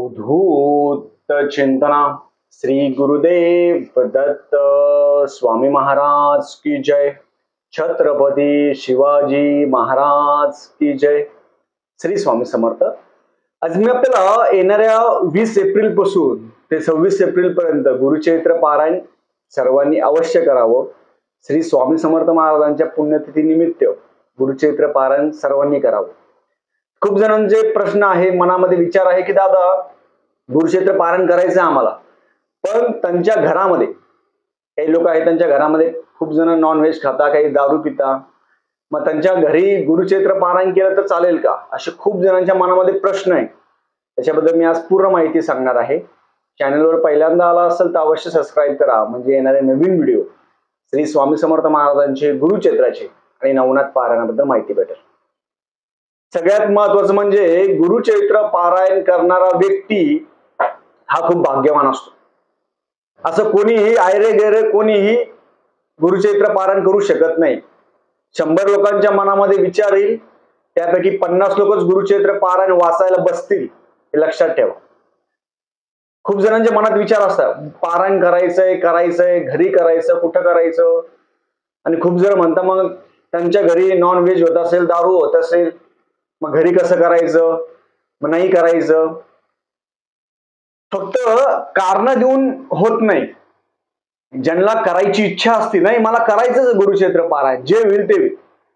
अवधूत चिंतना श्री गुरुदेव दत्त स्वामी महाराज की जय। छत्रपती शिवाजी महाराज की जय। श्री स्वामी समर्थ। आज मी आपल्याला येणाऱ्या 20 एप्रिल पासून ते 26 एप्रिल पर्यंत गुरुचरित्र पारायण सर्वांनी अवश्य करावं। श्री स्वामी समर्थ महाराजांच्या पुण्यतिथी निमित्त गुरुचरित्र पारायण सर्वांनी करावं। खूप जणांचे प्रश्न आहे, मनामध्ये विचार आहे की दादा गुरुचरित्र पारायण करायचं आम्हाला, पण त्यांच्या घरामध्ये काही लोक आहेत, त्यांच्या घरामध्ये खूप जण नॉनव्हेज खाता, काही दारू पिता, मग त्यांच्या घरी गुरुचरित्र पारायण केलं तर चालेल का, असे खूप जणांच्या मनामध्ये प्रश्न आहे। त्याच्याबद्दल मी आज पूर्ण माहिती सांगणार आहे। चॅनलवर पहिल्यांदा आला असेल तर अवश्य सबस्क्राईब करा, म्हणजे येणारे नवीन व्हिडिओ श्री स्वामी समर्थ महाराजांचे गुरुचरित्राचे आणि नवनाथ पारायणाबद्दल माहिती भेटेल। सगळ्यात महत्वाचं म्हणजे गुरुचरित्र पारायण करणारा व्यक्ती हा खूप भाग्यवान असतो। असं कोणीही आयरे गैरे कोणीही गुरुचरित्र पारायण करू शकत नाही। 100 लोकांच्या मनामध्ये विचार येईल, त्यापैकी 50 लोकच गुरुचरित्र पारायण वाचायला बसतील, हे लक्षात ठेवा। खूप जणांच्या मनात विचार असतात, पारायण करायचंय, घरी करायचं, कुठं करायचं, आणि खूप जण म्हणतात मग त्यांच्या घरी नॉन व्हेज होत असेल, दारू होत असेल, मग घरी कसं करायचं, मग नाही करायचं। फक्त कारण देऊन होत नाही। ज्यांना करायची इच्छा असते, नाही मला करायचंच गुरुचरित्र पारायण, जे होईल ते होईल,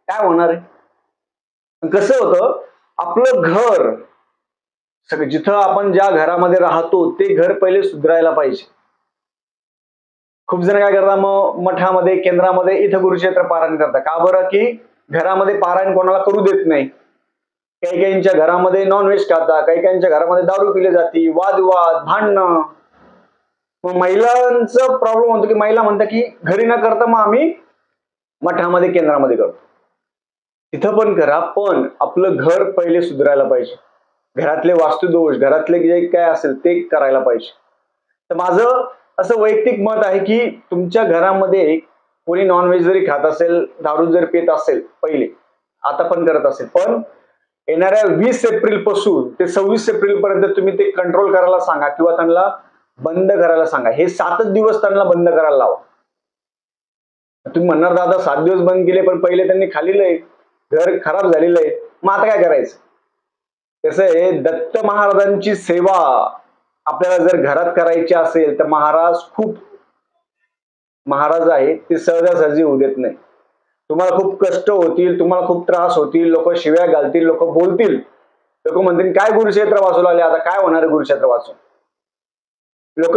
काय होणार आहे। कसं होतं, आपलं घर सगळं जिथं आपण ज्या घरामध्ये राहतो ते घर पहिले सुधारायला पाहिजे। खूप जण काय करतात, मग मठामध्ये केंद्रामध्ये इथं गुरुचरित्र पारायण करतात, का बरं, की घरामध्ये पारायण कोणाला करू देत नाही। काही काहींच्या घरामध्ये नॉनव्हेज खाता, काही काहींच्या घरामध्ये दारू पिली जाते, वादविवाद, भांडणं। मग महिलांचा प्रॉब्लेम होतो की महिला म्हणतात की घरी न करता मग आम्ही मठामध्ये केंद्रामध्ये करतो। तिथं पण करा, पण आपलं घर पहिले सुधारायला पाहिजे। घरातले वास्तुदोष, घरातले जे काय असेल ते करायला पाहिजे। तर माझं असं वैयक्तिक मत आहे की तुमच्या घरामध्ये कोणी नॉनव्हेज जरी खात असेल, दारू जरी पित असेल, पहिले आता पण करत असेल, पण येणाऱ्या 20 एप्रिल पासून ते 26 एप्रिल पर्यंत तुम्ही ते कंट्रोल करायला सांगा किंवा त्यांना बंद करायला सांगा। हे 7 दिवस त्यांना बंद करायला लावा। तुम्ही म्हणणार दादा 7 दिवस बंद केले, पण पहिले त्यांनी खाल्लेलं आहे, घर खराब झालेलं आहे, मग आता काय करायचं। कसं आहे, दत्त महाराजांची सेवा आपल्याला जर घरात करायची असेल तर महाराज आहे ते सहजासहजी होऊ देत नाही। तुम्हाला खूप कष्ट होतील, तुम्हाला खूप त्रास होतील, लोक शिव्या घालतील, लोक बोलतील, लोक म्हणतील काय गुरुचरित्र वाचू लागले, आता काय होणार आहे गुरुचरित्र वाचून। लोक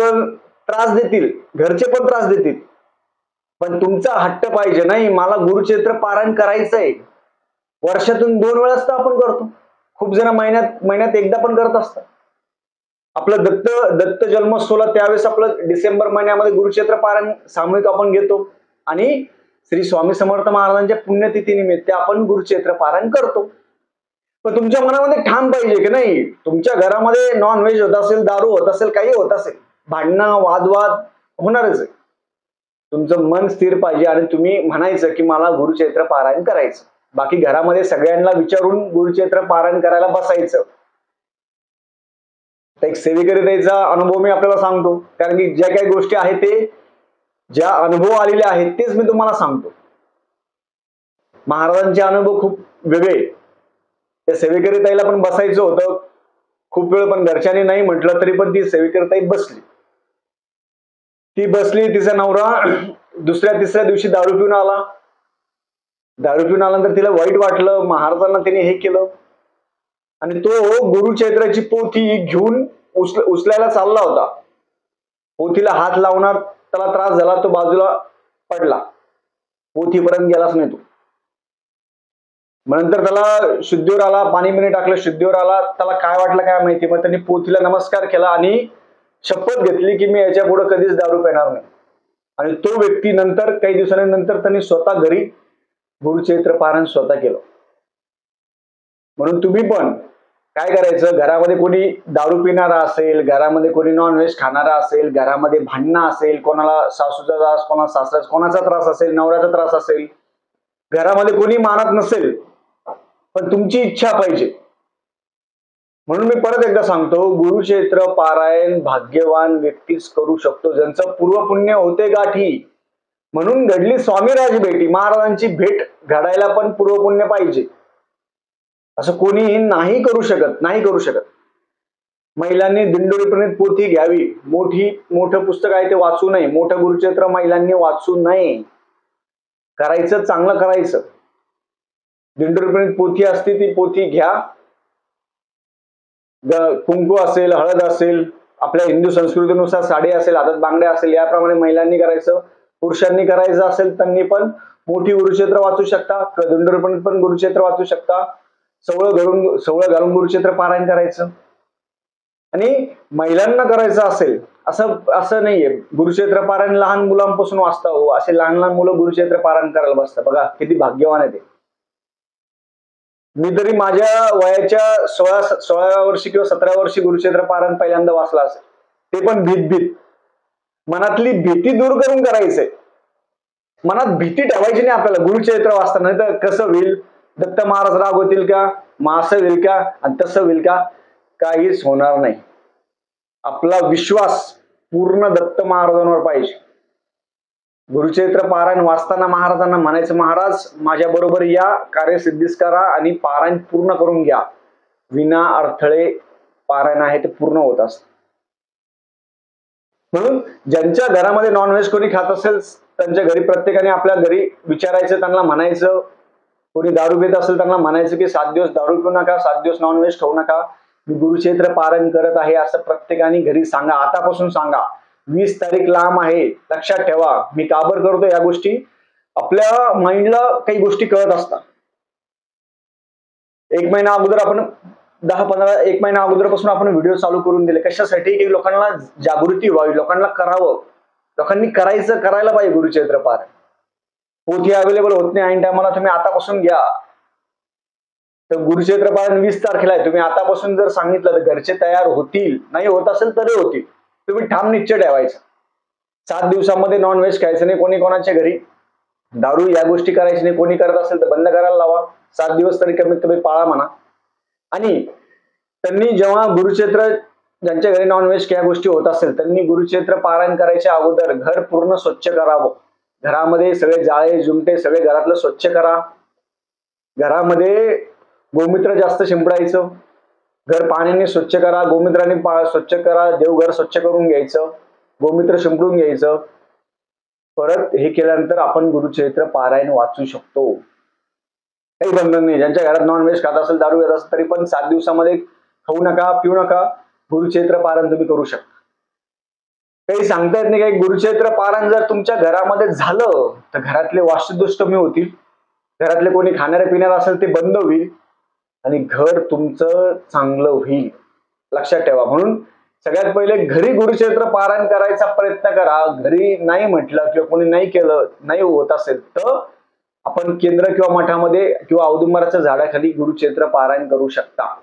त्रास देतील, घरचे पण त्रास देतील, पण तुमचा हट्ट पाहिजे, नाही मला गुरुचरित्र पारायण करायचंय। वर्षातून 2 वेळाच तर आपण करतो, खूप जण महिन्यात एकदा पण करत असतात। आपलं दत्त जन्मोत्सवला त्यावेळेस आपलं डिसेंबर महिन्यामध्ये गुरुचरित्र पारायण सामूहिक आपण घेतो, आणि श्री स्वामी समर्थ महाराजांच्या पुण्यतिथी निमित्त आपण गुरुचरित्र पारायण करतो। पण तुमच्या मनामध्ये ठाम पाहिजे की नाही, तुमच्या घरामध्ये नॉनव्हेज होत असेल, दारू होत असेल, काही होत असेल, भांडणं वादवाद होणारच आहे। तुमचं मन स्थिर पाहिजे आणि तुम्ही म्हणायचं की मला गुरुचरित्र पारायण करायचं। बाकी घरामध्ये सगळ्यांना विचारून गुरुचरित्र पारायण करायला बसायचं। एक सेवेकरी द्यायचा अनुभव मी आपल्याला सांगतो, कारण की ज्या काही गोष्टी आहेत ते ज्या अनुभव आलेले आहेत तेच मी तुम्हाला सांगतो। महाराजांचे अनुभव खूप वेगळे। त्या सेवेकरी ताईला पण बसायचं होतं खूप वेळ, पण घरच्यांनी नाही म्हटलं तरी पण ती सेवेकरी ताई बसली। तिचा नवरा दुसऱ्या तिसऱ्या दिवशी दारू पिऊन आला। दारू पिऊन आल्यानंतर तिला वाईट वाटलं, महाराजांना तिने हे केलं, आणि तो गुरुचरित्राची पोथी घेऊन उचलायला चालला होता। पोथीला हात लावणार, त्याला त्रास झाला, तो बाजूला पडला, पोथीपर्यंत गेलाच नाही तो। नंतर त्याला शुद्धीवर आला, पाणी बिणी टाकलं, शुद्धीवर आला, त्याला काय वाटलं काय माहिती, मग त्यांनी पोथीला नमस्कार केला आणि शपथ घेतली की मी याच्या पुढे कधीच दारू पिणार नाही। आणि तो व्यक्ती नंतर काही दिवसांनंतर त्यांनी स्वतः घरी गुरुचरित्र पारायण स्वतः केलं। म्हणून तुम्ही पण काय करायचं, घरामध्ये कोणी दारू पिणारा असेल, घरामध्ये कोणी नॉनव्हेज खाणारा असेल, घरामध्ये भांडणं असेल, कोणाला सासूचा त्रास, कोणाला सासऱ्याचा, कोणाचा त्रास असेल, नवऱ्याचा त्रास असेल, घरामध्ये कोणी मानत नसेल, पण तुमची इच्छा पाहिजे, म्हणून मी परत एकदा सांगतो, गुरुक्षेत्र पारायण भाग्यवान व्यक्तीच करू शकतो, ज्यांचं पूर्वपुण्य होते गाठी. म्हणून घडली स्वामीराज भेटी. महाराजांची भेट घडायला पण पूर्वपुण्य पाहिजे. असं कोणीही नाही करू शकत, नाही करू शकत. महिलांनी दिंडोरी प्रणीत पोथी घ्यावी. मोठं पुस्तक आहे ते वाचू नये. मोठं गुरुक्षेत्र महिलांनी वाचू नये. करायचं चांगलं करायचं. दिंडोरी प्रणीत पोथी असते ती पोथी घ्या. कुंकू असेल, हळद असेल, आपल्या हिंदू संस्कृतीनुसार साडी असेल, हातात बांगड्या असेल, याप्रमाणे महिलांनी करायचं. पुरुषांनी करायचं असेल त्यांनी पण मोठी गुरुक्षेत्र वाचू शकता. दिंडोरी प्रणीत पण गुरुक्षेत्र वाचू शकता. सवळं घालून गुरुक्षेत्र पारायण करायचं. आणि महिलांना करायचं असेल असं नाहीये, गुरुक्षेत्र पारायण लहान मुलांपासून वाचता हो. असे लहान लहान मुलं गुरुक्षेत्र पारायण करायला बसतात. बघा किती भाग्यवान आहे ते. मी तरी माझ्या वयाच्या 16व्या वर्षी किंवा 17व्या वर्षी गुरुक्षेत्र पारायण पहिल्यांदा वाचला असेल. ते पण भीत मनातली भीती दूर करून करायचंय. मनात भीती ठेवायची नाही आपल्याला गुरुक्षेत्र वाचताना. नाही तर कसं होईल, दत्त महाराज राग होतील का, मग असं होईल का आणि तसं होईल का, काहीच होणार नाही. आपला विश्वास पूर्ण दत्त महाराजांवर पाहिजे. गुरुक्षेत्र पारायण वाचताना महाराजांना म्हणायचं, महाराज माझ्या बरोबर या, कार्यसिद्धीस करा आणि पारायण पूर्ण करून घ्या. विना अडथळे पारायण आहे ते पूर्ण होत असत. म्हणून ज्यांच्या घरामध्ये नॉनव्हेज कोणी खात असेल त्यांच्या घरी प्रत्येकाने आपल्या घरी विचारायचं, त्यांना म्हणायचं. कोणी दारू घेत असेल त्यांना म्हणायचं की 7 दिवस दारू पिऊ नका, 7 दिवस नॉनव्हेज खाऊ नका, मी गुरुक्षेत्र पारायण करत आहे असं प्रत्येकाने घरी सांगा. आतापासून सांगा. 20 तारीख लांब आहे, लक्षात ठेवा. मी काबर करतो या गोष्टी, आपल्या माइंडला काही गोष्टी कळत असतात. एक महिना अगोदर आपण 1 महिना अगोदरपासून आपण व्हिडिओ चालू करून दिले. कशासाठी, की लोकांना जागृती व्हावी, लोकांना करावं, लोकांनी करायला पाहिजे गुरुक्षेत्र पारायण. पोथी अवेलेबल होत नाही ऐन टायमाला, तुम्ही आतापासून घ्या. तर गुरुक्षेत्र पारायण 20 तारखेला आहे. तुम्ही आतापासून जर सांगितलं तर घरचे तयार होतील. नाही होत असेल तरी होतील. तुम्ही ठाम निश्चय ठेवायचा. 7 दिवसामध्ये नॉनव्हेज खायचं नाही. कोणी कोणाच्या घरी दारू या गोष्टी करायची नाही. कोणी करत असेल तर बंद करायला लावा. 7 दिवस तरी कमीत कमी पाळा म्हणा. आणि त्यांनी जेव्हा गुरुक्षेत्र, ज्यांच्या घरी नॉनव्हेज या गोष्टी होत असेल त्यांनी गुरुक्षेत्र पारायण करायच्या अगोदर घर पूर्ण स्वच्छ करावं. घरामध्ये सगळे जाळे जुमटे सगळे घरातलं स्वच्छ करा. घरामध्ये गोमूत्र जास्त शिंपडायचं. घर पाण्याने स्वच्छ करा, गोमूत्राने स्वच्छ करा. देवघर स्वच्छ करून घ्यायचं, गोमूत्र शिंपडून घ्यायचं. परत हे केल्यानंतर आपण गुरुक्षेत्र पारायण वाचू शकतो. काही बंधन नाही. ज्यांच्या घरात नॉनव्हेज खात असेल, दारू घेत असेल तरी पण 7 दिवसामध्ये खाऊ नका, पिऊ नका, गुरुक्षेत्र पारायण तुम्ही करू शकता. काही सांगता येत नाही. काही गुरुक्षेत्र पारायण जर तुमच्या घरामध्ये झालं तर घरातले वास्तुदोष कमी होतील. घरातले कोणी खाणारे पिणारे असेल ते बंद होईल आणि घर तुमचं चांगलं होईल. लक्षात ठेवा. म्हणून सगळ्यात पहिले घरी गुरुक्षेत्र पारायण करायचा प्रयत्न करा. घरी नाही म्हटलं किंवा कोणी नाही केलं, नाही होत असेल तर आपण केंद्र किंवा मठामध्ये किंवा औदुंबराच्या झाडाखाली गुरुक्षेत्र पारायण करू शकता.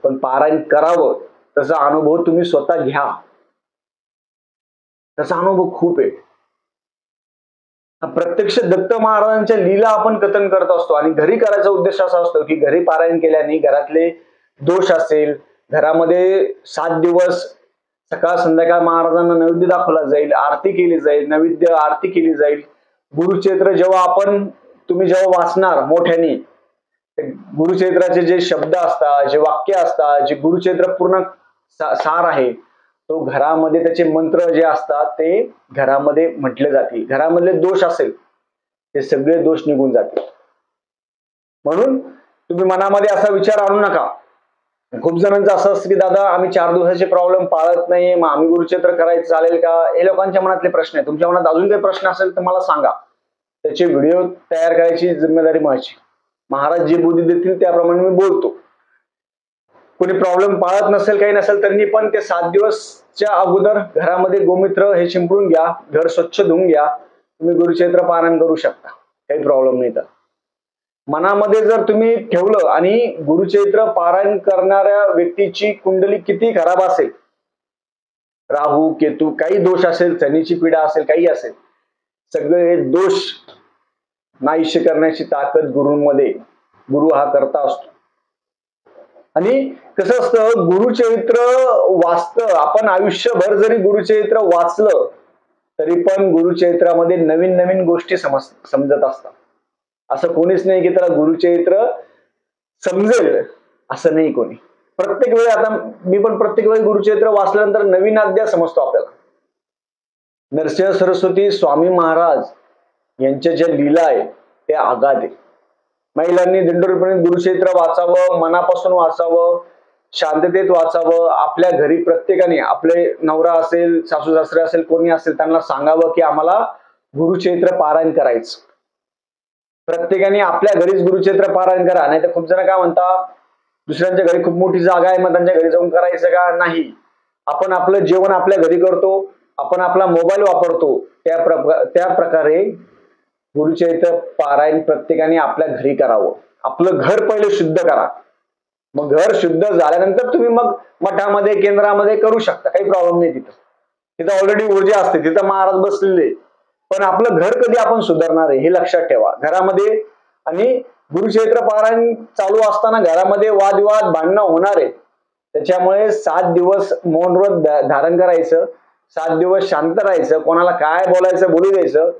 पण पारायण करावं त्याचा अनुभव तुम्ही स्वतः घ्या. त्याचा अनुभव खूप आहे. प्रत्यक्ष दत्त महाराजांच्या लीला आपण कथन करत असतो आणि घरी करायचा उद्देश असा असतो की घरी पारायण केल्याने घरातले दोष असेल, घरामध्ये 7 दिवस सकाळ संध्याकाळ महाराजांना नैवेद्य दाखवला जाईल, आरती केली जाईल, नैवेद्य आरती केली जाईल. गुरुक्षेत्र तुम्ही जेव्हा वाचणार मोठ्याने, गुरुक्षेत्राचे जे शब्द असतात, जे वाक्य असतात, जे गुरुक्षेत्र पूर्ण सार आहे तो घरामध्ये, त्याचे मंत्र जे असतात ते घरामध्ये म्हटले जातील. घरामधले दोष असेल ते सगळे दोष निघून जातील. म्हणून तुम्ही मनामध्ये असा विचार आणू नका. खूप जणांचं असं असतं की दादा आम्ही 4 दिवसाचे प्रॉब्लेम पाळत नाही, मग आम्ही गुरुक्षेत्र करायचं चालेल का? हे लोकांच्या मनातले प्रश्न आहेत. तुमच्या मनात अजून काही प्रश्न असेल तर मला सांगा. त्याचे व्हिडिओ तयार करायची जिम्मेदारी माझी. महाराज जे बुद्धी देतील त्याप्रमाणे मी बोलतो. कोणी प्रॉब्लेम पाळत नसेल, काही नसेल त्यांनी पण ते 7 दिवसच्या अगोदर घरामध्ये गोमूत्र हे शिंपडून घ्या, घर स्वच्छ धुवून घ्या, तुम्ही गुरुक्षेत्र पारायण करू शकता. काही प्रॉब्लेम नाही. तर मनामध्ये जर तुम्ही ठेवलं आणि गुरुक्षेत्र पारायण करणाऱ्या व्यक्तीची कुंडली किती खराब असेल, राहू केतू काही दोष असेल, शनीची पीडा असेल, काही असेल, सगळे दोष नाहीसे करण्याची ताकद गुरुंमध्ये, गुरु हा करता असतो. आणि कसं असतं, गुरुचरित्र वाचतं आपण, आयुष्यभर जरी गुरुचरित्र वाचलं तरी पण गुरुचरित्रामध्ये नवीन नवीन गोष्टी समजत असतात. असं कोणीच नाही की त्याला गुरुचरित्र समजेल असं नाही कोणी. प्रत्येक वेळी, आता मी पण प्रत्येक वेळी गुरुचरित्र वाचल्यानंतर नवीन अध्याय समजतो आपल्याला. नरसिंह सरस्वती स्वामी महाराज यांच्या ज्या लीला आहे त्या आगाध आहे. महिलांनी दिंडोरीपणे गुरुचरित्र वाचावं, मनापासून वाचावं, शांततेत वाचावं. आपल्या घरी प्रत्येकाने, आपले नवरा असेल, सासू सासरे असेल, कोणी असेल, त्यांना सांगावं की आम्हाला गुरुचरित्र पारायण करायचं. प्रत्येकाने आपल्या घरीच गुरुचरित्र पारायण करा. नाही तर खूप जण काय म्हणतात, दुसऱ्यांच्या घरी खूप मोठी जागा आहे मग त्यांच्या घरी जाऊन करायचं का? नाही. आपण आपलं जेवण आपल्या घरी करतो, आपण आपला मोबाईल वापरतो, त्या प्रकारे गुरुचरित्र पारायण प्रत्येकाने आपल्या घरी करावं. आपलं घर पहिले शुद्ध करा, मग घर शुद्ध झाल्यानंतर तुम्ही मग मठामध्ये, केंद्रामध्ये करू शकता, काही प्रॉब्लेम नाही. तिथं ऑलरेडी ऊर्जा असते, तिथं महाराज बसलेले. पण आपलं घर कधी आपण सुधारणार आहे हे लक्षात ठेवा. घरामध्ये आणि गुरुचरित्र पारायण चालू असताना घरामध्ये वादविवाद, भांडणं होणार आहे. त्याच्यामुळे 7 दिवस मौन व्रत धारण करायचं, 7 दिवस शांत राहायचं, कोणाला काय बोलायचं बोलू द्यायचं,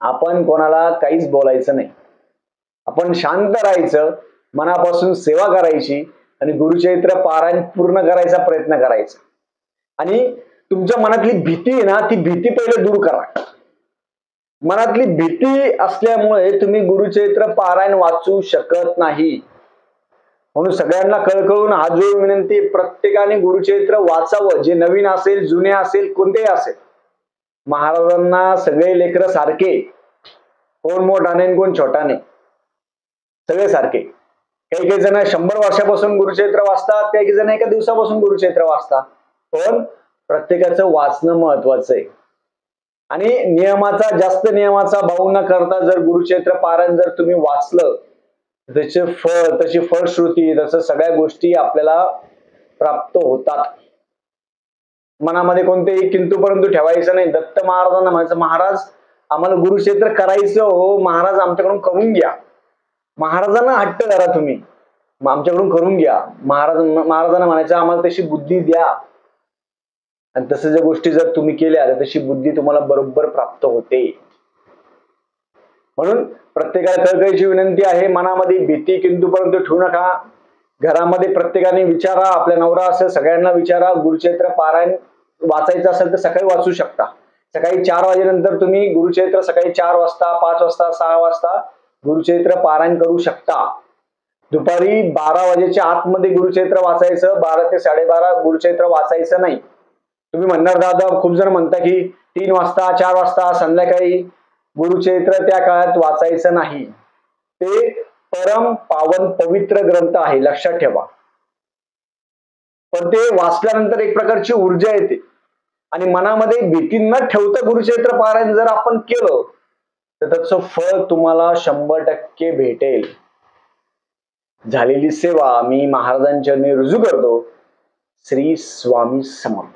आपण कोणाला काहीच बोलायचं नाही. आपण शांत राहायचं, मनापासून सेवा करायची आणि गुरुचरित्र पारायण पूर्ण करायचा प्रयत्न करायचा. आणि तुमच्या मनातली भीती आहे ना, ती भीती पहिले दूर करा. मनातली भीती असल्यामुळे तुम्ही गुरुचरित्र पारायण वाचू शकत नाही. म्हणून सगळ्यांना कळकळून हात जोडून विनंती, प्रत्येकाने गुरुचरित्र वाचावं. जे नवीन असेल, जुने असेल, कोणतेही असेल. महाराजांना सगळे लेकरं सारखे, कोण मोठाने कोण छोटाने, सगळे सारखे. काही काही जण 100 वर्षापासून गुरुचरित्र वाचतात, काही जण एका दिवसापासून गुरुचरित्र वाचतात. पण प्रत्येकाचं वाचणं महत्वाचं आहे. आणि जास्त नियमाचा भाव न करता जर गुरुचरित्र पारायण जर तुम्ही वाचलं, त्याचे फळ, त्याची फलश्रुती, त्याच्या सगळ्या गोष्टी आपल्याला प्राप्त होतात. मनामध्ये कोणतेही किंतु परंतु ठेवायचं नाही. दत्त महाराजांना म्हणायचं, महाराज आम्हाला गुरुचरित्र करायचं हो, महाराज आमच्याकडून करून घ्या. महाराजांना हट्ट करा तुम्ही, आमच्याकडून करून घ्या. महाराजांना म्हणायचं आम्हाला तशी बुद्धी द्या. आणि तसं ज्या गोष्टी जर तुम्ही केल्या तर तशी बुद्धी तुम्हाला बरोबर प्राप्त होते. म्हणून प्रत्येकाला कळकळीची विनंती आहे, मनामध्ये भीती किंतु परंतु ठेवू नका. घरामध्ये प्रत्येकाने विचारा, आपल्या नवरा असेल सगळ्यांना विचारा, गुरुचरित्र पारायण वाचायचं असेल तर सकाळी वाचू शकता. सकाळी 4 वाजेनंतर तुम्ही गुरुचरित्र सकाळी 4 वाजता, 5 वाजता, 6 वाजता गुरुचरित्र पारायण करू शकता. दुपारी 12 वाजेच्या आतमध्ये गुरुचरित्र वाचायचं, 12 ते 12:30 गुरुचरित्र वाचायचं नाही. तुम्ही म्हणणार दादा, खूप जण म्हणता की 3 वाजता, 4 वाजता संध्याकाळी गुरुचरित्र त्या काळात वाचायचं नाही. ते परम पावन पवित्र ग्रंथ आहे, लक्षात ठेवा. पण ते वाचल्यानंतर एक प्रकारची ऊर्जा येते आणि मनामध्ये भीती न ठेवता गुरुचरित्र पारायण जर आपण केलं तर त्याचं फळ तुम्हाला 100% भेटेल. झालेली सेवा मी महाराजांच्या रुजू करतो. श्री स्वामी समर्थ.